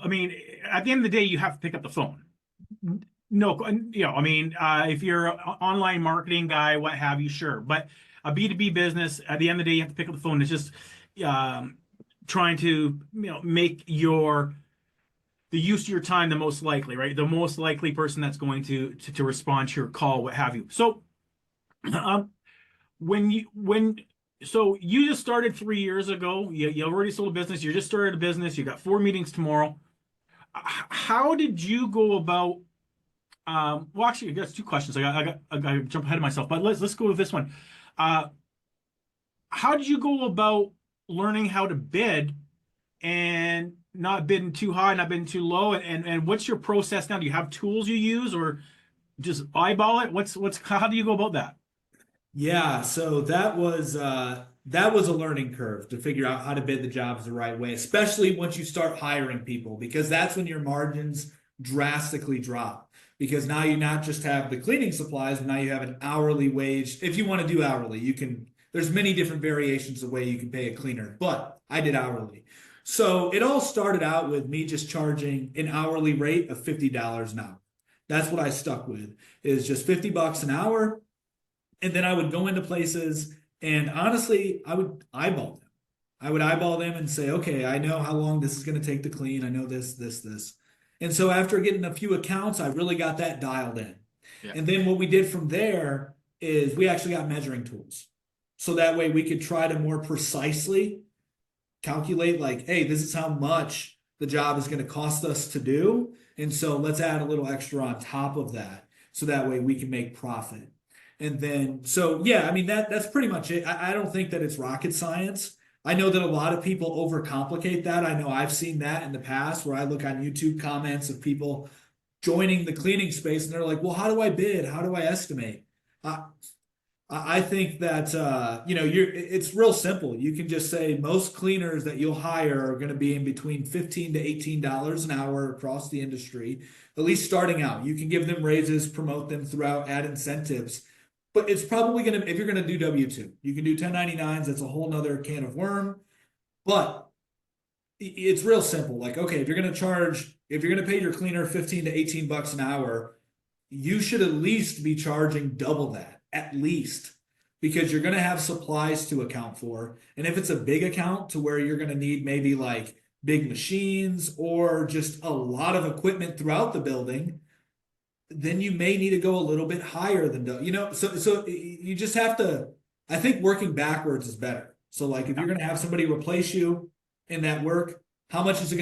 I mean, at the end of the day, you have to pick up the phone. No, I mean, if you're an online marketing guy, what have you, sure. But a B2B business, at the end of the day, you have to pick up the phone. It's just um, trying to, make the use of your time the most likely, right? The most likely person that's going to respond to your call, what have you. So, um, when so you just started 3 years ago. You already sold a business. You just started a business. You got 4 meetings tomorrow. How did you go about? Well, actually, I guess two questions. I got to jump ahead of myself, but let's go with this one. Uh, how did you go about learning how to bid and not bidding too high, not bidding too low? And what's your process now? Do you have tools you use, or just eyeball it? What's how do you go about that? Yeah, so that was a learning curve to figure out how to bid the jobs the right way, especially once you start hiring people, because that's when your margins drastically drop. Because now you not just have the cleaning supplies, but now you have an hourly wage. If you want to do hourly, you can, there's many different variations of way you can pay a cleaner, but I did hourly. So it all started out with me just charging an hourly rate of $50 an hour. That's what I stuck with, is just $50 an hour, and then I would go into places and honestly, I would eyeball them. I would eyeball them and say, okay, I know how long this is going to take to clean. I know this. And so after getting a few accounts, I really got that dialed in. Yeah. And then what we did from there is we actually got measuring tools. So that way we could try to more precisely calculate, like, hey, this is how much the job is going to cost us to do. And so let's add a little extra on top of that. So that way we can make profit. And then, so yeah, I mean, that's pretty much it. I don't think that it's rocket science. I know that a lot of people overcomplicate that. I know I've seen that in the past where I look on YouTube comments of people joining the cleaning space and they're like, well, how do I bid? How do I estimate? Uh, I think that it's real simple. You can just say most cleaners that you'll hire are going to be in between $15 to $18 an hour across the industry, at least starting out. You can give them raises, promote them throughout, add incentives. But it's probably going to, if you're going to do W-2, you can do 1099s. That's a whole nother can of worm. But it's real simple. Like, okay, if you're going to pay your cleaner 15 to $18 an hour, you should at least be charging double that, at least, because you're going to have supplies to account for. And if it's a big account to where you're going to need maybe like big machines or just a lot of equipment throughout the building, then you may need to go a little bit higher than, so you just have to, I think working backwards is better. So like if you're going to have somebody replace you in that work, how much is it going